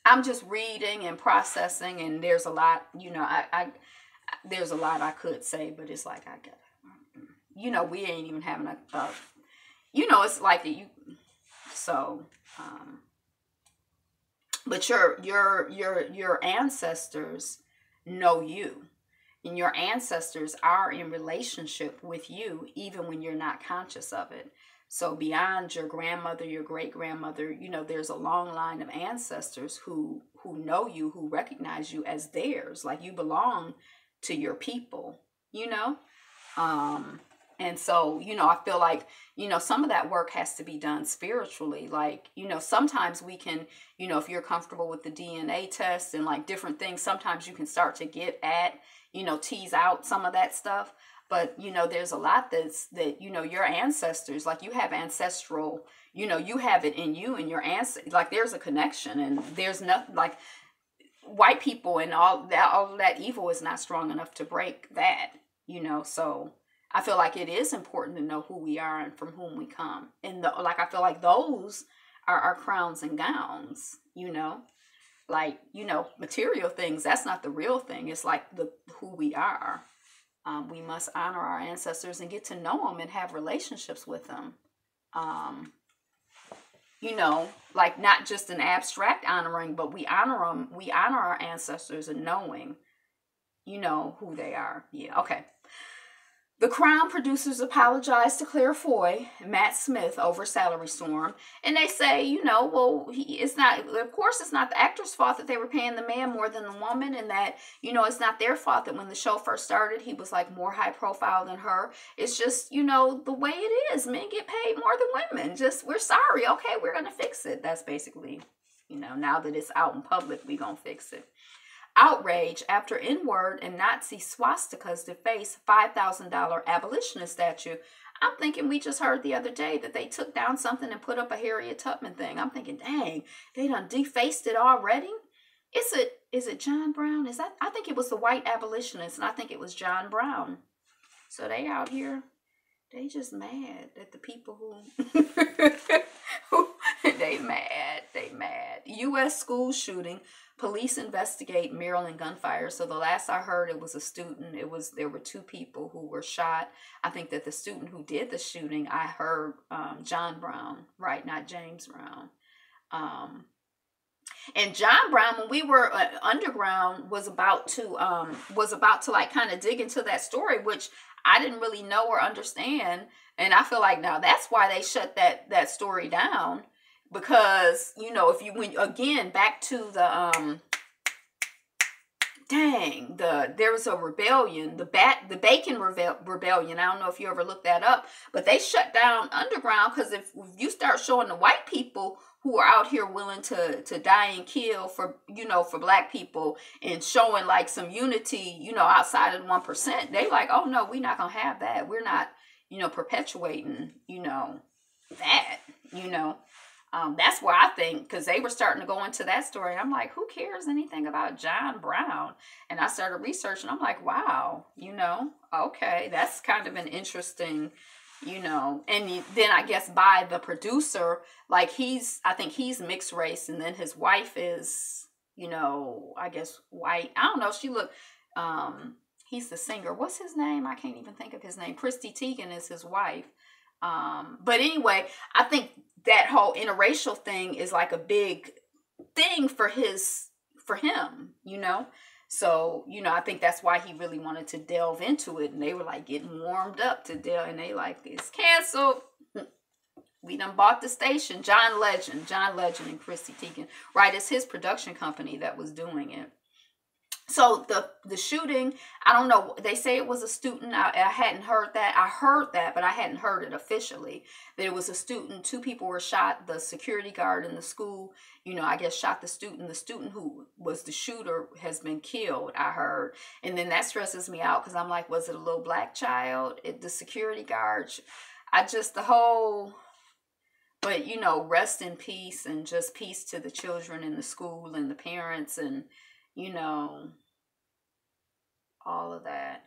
I'm just reading and processing, and there's a lot, you know, there's a lot I could say, but it's like I got, you know, we ain't even having you know, it's like so, but your ancestors know you, and your ancestors are in relationship with you, even when you're not conscious of it. So beyond your grandmother, your great-grandmother, you know, there's a long line of ancestors who know you, who recognize you as theirs, like you belong to your people, you know? And so, you know, I feel like, you know, some of that work has to be done spiritually. Like, you know, sometimes we can, you know, if you're comfortable with the DNA test and like different things, sometimes you can start to get at, you know, tease out some of that stuff. But, you know, there's a lot that, you know, your ancestors, like you have ancestral, you know, you have it in you and your ancestors, like there's a connection, and there's nothing like white people and all that evil is not strong enough to break that, you know. So I feel like it is important to know who we are and from whom we come. And I feel like those are our crowns and gowns, you know, like, you know, material things. That's not the real thing. It's like who we are. We must honor our ancestors and get to know them and have relationships with them. You know, like not just an abstract honoring, but we honor them. We honor our ancestors and knowing, you know, who they are. Yeah, okay. The Crown producers apologized to Claire Foy, Matt Smith, over salary storm. And they say, you know, well, it's not, of course, it's not the actor's fault that they were paying the man more than the woman, and that, you know, it's not their fault that when the show first started, he was like more high profile than her. It's just, you know, the way it is. Men get paid more than women. Just, we're sorry. Okay, we're going to fix it. That's basically, you know, now that it's out in public, we're going to fix it. Outrage after N-word and Nazi swastikas deface $5,000 abolitionist statue. I'm thinking we just heard the other day that they took down something and put up a Harriet Tubman thing. I'm thinking, dang, they done defaced it already? Is it John Brown? I think it was the white abolitionist, and I think it was John Brown. So they out here, they just mad at the people who they mad. U.S. school shooting. Police investigate Maryland gunfire. So the last I heard, it was a student. There were 2 people who were shot. I think that the student who did the shooting, I heard John Brown, right? Not James Brown. And John Brown, when we were underground, was about to like kind of dig into that story, which I didn't really know or understand. And I feel like now that's why they shut that story down. Because, you know, if you went again back to the there was a rebellion, the Bacon Rebellion. I don't know if you ever looked that up, but they shut down underground because if you start showing the white people who are out here willing to die and kill for, you know, for black people, and showing like some unity, you know, outside of the 1%, they like, oh no, we're not gonna have that. We're not, you know, perpetuating, you know, that, you know. That's where I think, because they were starting to go into that story. I'm like, who cares anything about John Brown? And I started researching. I'm like, wow, you know, okay, that's kind of an interesting, you know. And then I guess by the producer, like I think he's mixed race, and then his wife is, you know, I guess white. I don't know. She looked, he's the singer. What's his name? I can't even think of his name. Christy Teigen is his wife. But anyway, I think that whole interracial thing is like a big thing for him, you know? So, you know, I think that's why he really wanted to delve into it. And they were like getting warmed up to delve, and they like, it's canceled. We done bought the station. John Legend and Christy Teigen. Right, it's his production company that was doing it. So the shooting, I don't know. They say it was a student. I hadn't heard that. I heard that, but I hadn't heard it officially. That it was a student. 2 people were shot. The security guard in the school, you know, I guess shot the student. The student who was the shooter has been killed, I heard. And then that stresses me out because I'm like, was it a little black child? The security guard? But, you know, rest in peace, and just peace to the children in the school and the parents, and, you know, all of that.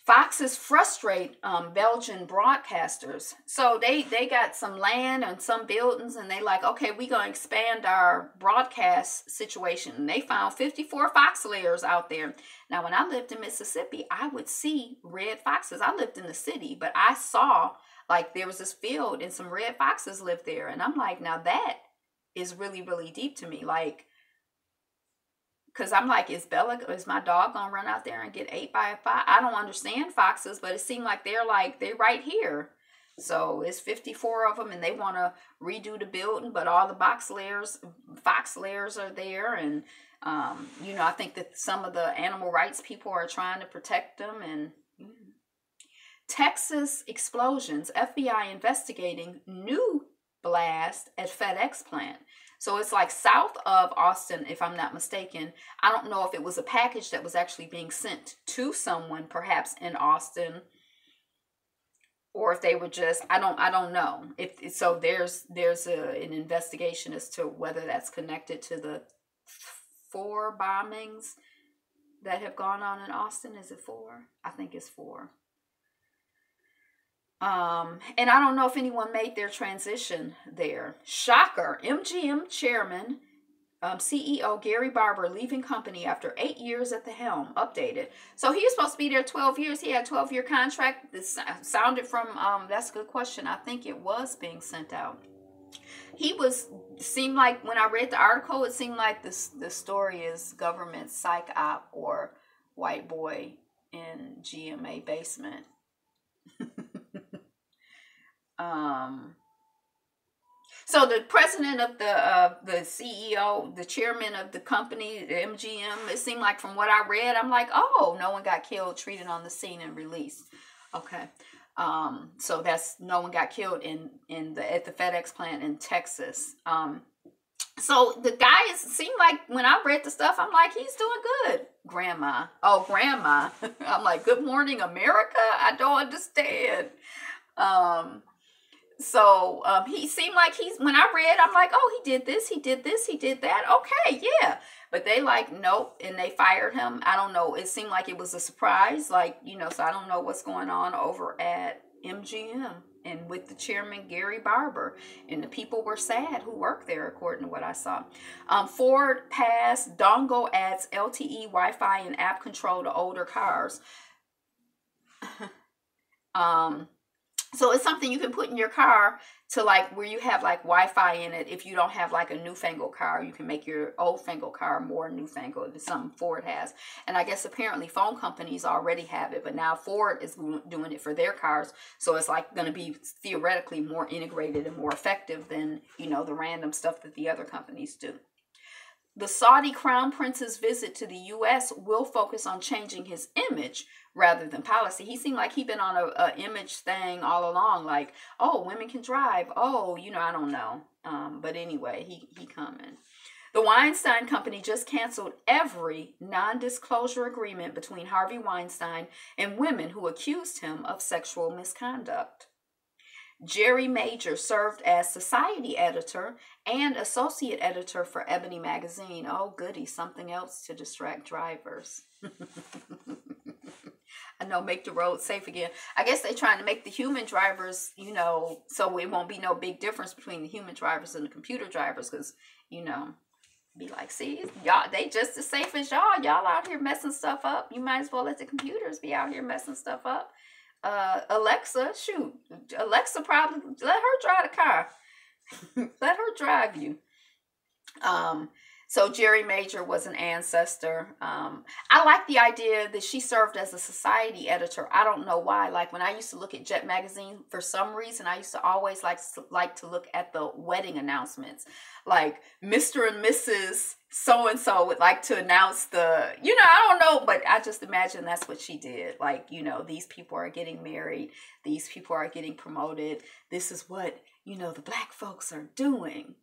Foxes frustrate Belgian broadcasters. So they got some land and some buildings, and they like, okay, we're going to expand our broadcast situation. And they found 54 fox layers out there. Now, when I lived in Mississippi, I would see red foxes. I lived in the city, but I saw, like, there was this field and some red foxes lived there. And I'm like, now that is really, really deep to me. Like, because I'm like, is my dog going to run out there and get ate by a fox? I don't understand foxes, but it seemed like they're right here. So it's 54 of them, and they want to redo the building, but all the fox layers are there. And, you know, I think that some of the animal rights people are trying to protect them. And Texas explosions, FBI investigating new blast at FedEx plant. So it's like south of Austin, if I'm not mistaken. I don't know if it was a package that was actually being sent to someone, perhaps in Austin, or if they were just, I don't know. If so, there's an investigation as to whether that's connected to the 4 bombings that have gone on in Austin. Is it 4? I think it's 4. And I don't know if anyone made their transition there. Shocker. MGM chairman, CEO Gary Barber leaving company after 8 years at the helm. Updated. So he was supposed to be there 12 years. He had a 12-year contract. This sounded from, that's a good question. I think it was being sent out. Seemed like when I read the article, it seemed like the story is government psych op or white boy in GMA basement. So the president of the CEO, the chairman of the company, the MGM, it seemed like from what I read, I'm like, oh, no one got killed, treated on the scene and released. Okay. So that's no one got killed at the FedEx plant in Texas. So the guy seemed like when I read the stuff, I'm like, he's doing good. Grandma. Oh, grandma. I'm like, good morning, America. I don't understand. So he seemed like when I read, I'm like, oh, he did this, he did this, he did that. Okay, yeah. But they like, nope, and they fired him. I don't know. It seemed like it was a surprise, like, so I don't know what's going on over at MGM and with the chairman, Gary Barber. And the people were sad who worked there, according to what I saw. Ford passed dongle adds LTE, Wi-Fi, and app control to older cars. So it's something you can put in your car to like where you have like Wi-Fi in it. If you don't have like a newfangled car, you can make your old-fangled car more newfangled. It's something Ford has. And I guess apparently phone companies already have it, but now Ford is doing it for their cars. So it's like going to be theoretically more integrated and more effective than, the random stuff that the other companies do. The Saudi Crown Prince's visit to the U.S. will focus on changing his image rather than policy. He seemed like he'd been on a image thing all along, like, oh, women can drive. Oh, I don't know. But anyway, he coming. The Weinstein Company just canceled every non-disclosure agreement between Harvey Weinstein and women who accused him of sexual misconduct. Jerry Major served as society editor and associate editor for Ebony magazine. Oh, goody, something else to distract drivers. I know, make the road safe again. I guess they're trying to make the human drivers, so it won't be no big difference between the human drivers and the computer drivers because, be like, see, y'all, they just as safe as y'all. Y'all out here messing stuff up. You might as well let the computers be out here messing stuff up. Alexa, shoot. Alexa probably, let her drive the car. Let her drive you. So Jerry Major was an ancestor. I like the idea that she served as a society editor. I don't know why. Like when I used to look at Jet magazine, for some reason, I used to always like to look at the wedding announcements. Like Mr. and Mrs. So-and-so would like to announce the, I don't know, but I just imagine that's what she did. Like, these people are getting married. These people are getting promoted. This is what, the black folks are doing.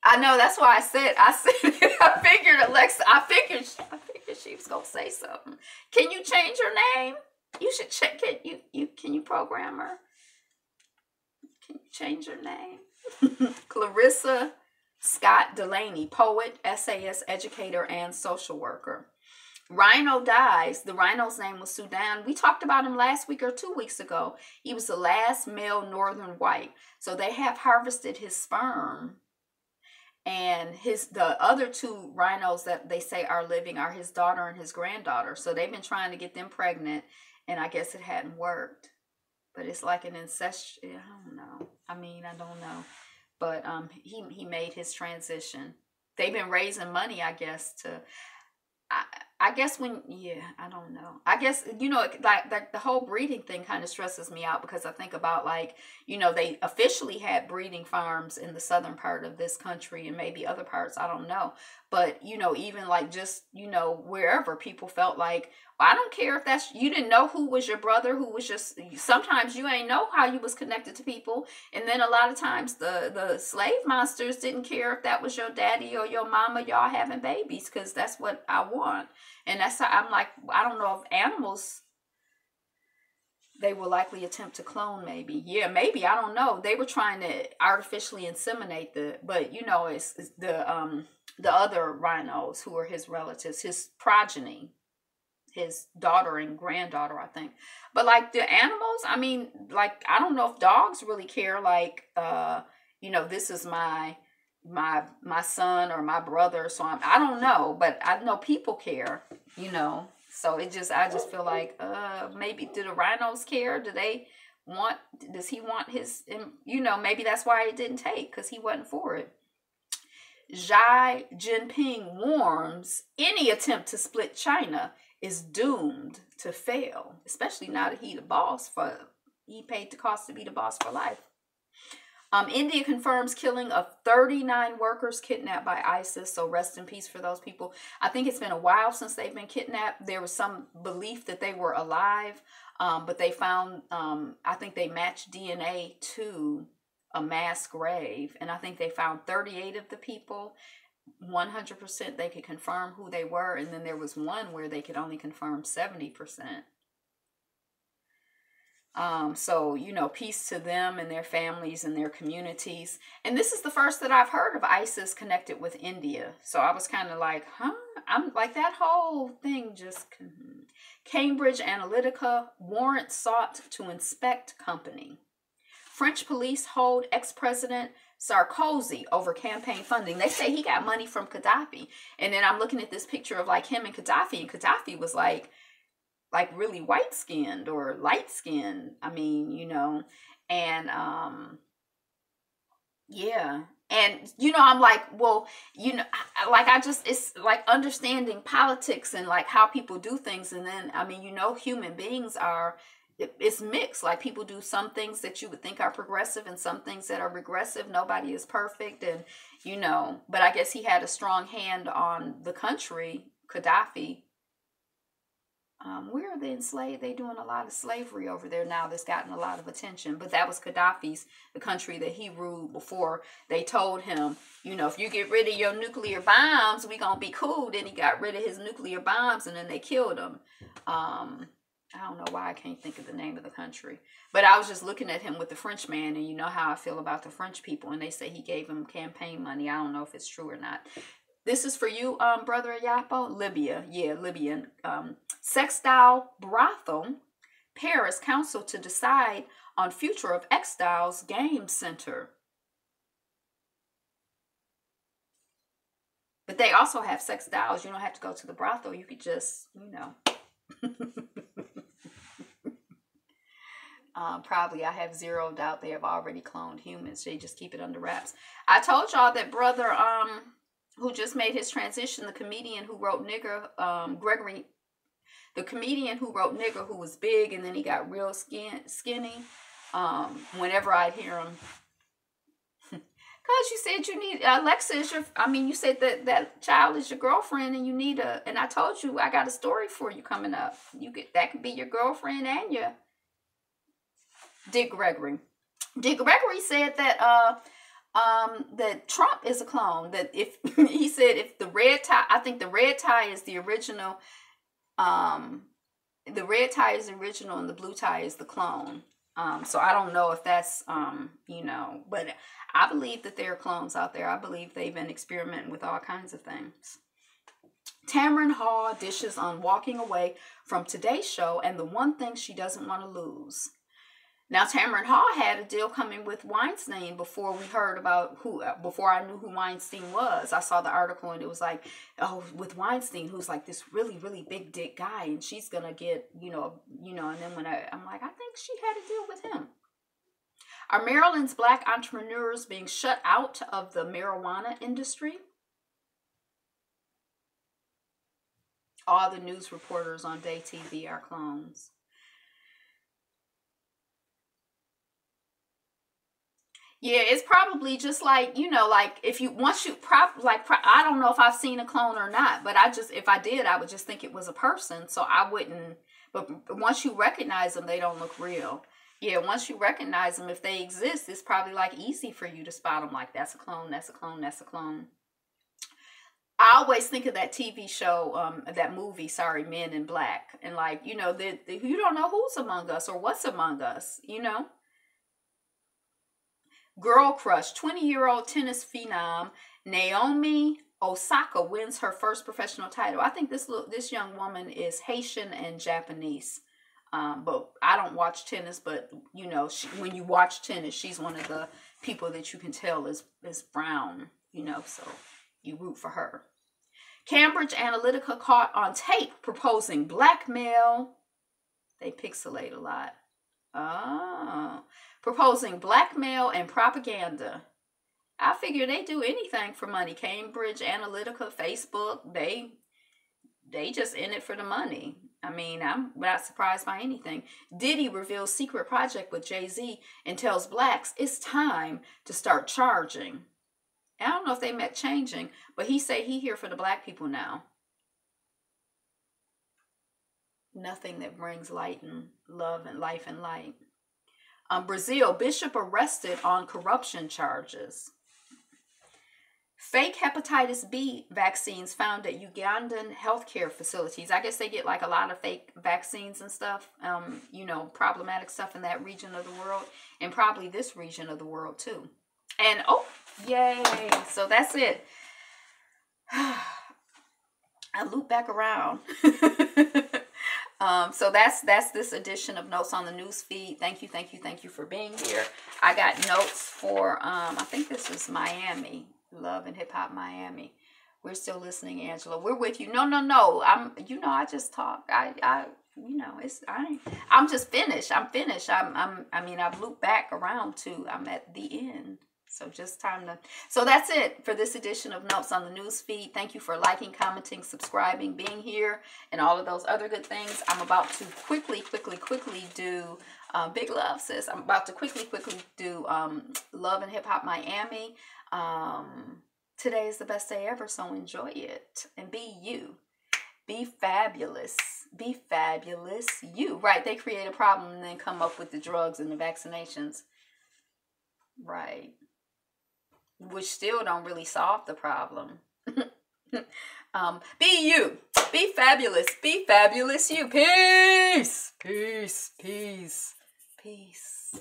I know, that's why I said I figured Alexa, I figured she was gonna say something. Can you change her name? You should check it. Can you program her? Can you change her name? Clarissa Scott Delaney, poet, essayist, educator, and social worker. Rhino dies. The rhino's name was Sudan. We talked about him last week or 2 weeks ago. He was the last male northern white. So they have harvested his sperm. And the other 2 rhinos that they say are living are his daughter and his granddaughter. So they've been trying to get them pregnant, and I guess it hadn't worked. But it's like an incest. I don't know. I don't know. But he made his transition. They've been raising money, I guess, I guess yeah, I don't know. I guess, like the whole breeding thing kind of stresses me out because I think about like, they officially had breeding farms in the southern part of this country and maybe other parts, I don't know. But, even like just, wherever people felt like, I don't care if you didn't know who was your brother, who was just, sometimes you ain't know how you was connected to people. And then a lot of times the slave masters didn't care if that was your daddy or your mama, y'all having babies, because that's what I want. And that's how I'm like, I don't know if animals, they will likely attempt to clone maybe. Yeah, maybe, I don't know. They were trying to artificially inseminate but it's the other rhinos who are his relatives, his progeny, his daughter and granddaughter, I think. But like the animals, I mean, like, I don't know if dogs really care, like, this is my son or my brother, so I don't know, but I know people care, so I just feel like maybe do the rhinos care? Does he want his, maybe that's why it didn't take, because he wasn't for it. Xi Jinping warns any attempt to split China is doomed to fail, especially now that he paid the cost to be the boss for life. India confirms killing of 39 workers kidnapped by ISIS. So rest in peace for those people. I think it's been a while since they've been kidnapped. There was some belief that they were alive, but they found, I think they matched DNA to a mass grave. And I think they found 38 of the people. 100% they could confirm who they were. And then there was one where they could only confirm 70%. So, peace to them and their families and their communities. And this is the first that I've heard of ISIS connected with India. So I was kind of like, I'm like, that whole thing just... Cambridge Analytica warrant sought to inspect company. French police hold ex-president Sarkozy over campaign funding. They say he got money from Gaddafi. And then I'm looking at this picture of like him and Gaddafi was like really white skinned or light skinned. I mean, and yeah. And, I'm like, well, it's like understanding politics and like how people do things. And then, I mean, human beings it's mixed. Like people do some things that you would think are progressive and some things that are regressive. Nobody is perfect. And, but I guess he had a strong hand on the country, Gaddafi. Where are they enslaved? They're doing a lot of slavery over there now that's gotten a lot of attention. But that was Gaddafi's, the country that he ruled before they told him, if you get rid of your nuclear bombs, we gonna be cool. Then he got rid of his nuclear bombs and then they killed him. I don't know why I can't think of the name of the country. But I was just looking at him with the French man, and you know how I feel about the French people. And they say he gave him campaign money. I don't know if it's true or not. This is for you, Brother Ayapo. Libya. Yeah, Libyan. Sextile brothel. Paris council to decide on future of X-Styles game center. But they also have sextiles. You don't have to go to the brothel. You could just, probably, I have zero doubt they have already cloned humans. They just keep it under wraps. I told y'all that brother who just made his transition, the comedian who wrote Nigger, Gregory, the comedian who wrote Nigger, who was big and then he got real skinny. Whenever I'd hear him, because you said you need, Alexa is you said that child is your girlfriend and you need and I told you I got a story for you coming up. That could be your girlfriend and your Dick Gregory. Dick Gregory said that that Trump is a clone. That he said if the red tie, I think the red tie is the original. The red tie is the original and the blue tie is the clone. So I don't know if that's but I believe that there are clones out there. I believe they've been experimenting with all kinds of things. Tamron Hall dishes on walking away from Today's Show and the one thing she doesn't want to lose. Now, Tamron Hall had a deal coming with Weinstein before we heard about before I knew who Weinstein was. I saw the article and it was like, oh, with Weinstein, who's like this really, really big dick guy, and she's going to get, and then when I'm like, I think she had a deal with him. Are Maryland's black entrepreneurs being shut out of the marijuana industry? All the news reporters on day TV are clones. Yeah, it's probably just like, you know, like if you, once you, I don't know if I've seen a clone or not, but if I did, I would just think it was a person. So I wouldn't, but once you recognize them, they don't look real. Yeah, once you recognize them, if they exist, it's probably like easy for you to spot them. Like, that's a clone, that's a clone, that's a clone. I always think of that TV show, that movie, sorry, Men in Black. And like, you know, you don't know who's among us or what's among us, you know? Girl crush, 20-year-old tennis phenom Naomi Osaka wins her first professional title. I think this young woman is Haitian and Japanese. But I don't watch tennis, but you know, when you watch tennis, she's one of the people that you can tell is brown, you know, so you root for her. Cambridge Analytica caught on tape proposing blackmail. They pixelate a lot. Oh, proposing blackmail and propaganda. I figure they do anything for money. Cambridge Analytica, Facebook, they just in it for the money. I mean, I'm not surprised by anything. Diddy reveals secret project with Jay-Z and tells blacks it's time to start charging. I don't know if they meant changing, but he say he here for the black people now. Nothing that brings light and love and life and light. Brazil, bishop arrested on corruption charges. Fake hepatitis B vaccines found at Ugandan healthcare facilities. I guess they get like a lot of fake vaccines and stuff, you know, problematic stuff in that region of the world, and probably this region of the world too. And, oh, yay. So that's it. I loop back around. So that's this edition of Notes on the News Feed. Thank you for being here. I got notes for, I think this is Miami. Love and Hip Hop Miami. We're still listening, Angela. We're with you. No. You know, I just talk. You know, I'm just finished. I'm finished. I mean, I've looped back around to, I'm at the end. So just time to, so that's it for this edition of Notes on the News Feed. Thank you for liking, commenting, subscribing, being here, and all of those other good things. I'm about to quickly do, big love, sis. I'm about to quickly do Love and Hip Hop Miami. Today is the best day ever, so enjoy it and be you. Be fabulous. Be fabulous you. Right, they create a problem and then come up with the drugs and the vaccinations. Right. Which still don't really solve the problem. Be you. Be fabulous. Be fabulous you. Peace. Peace. Peace. Peace.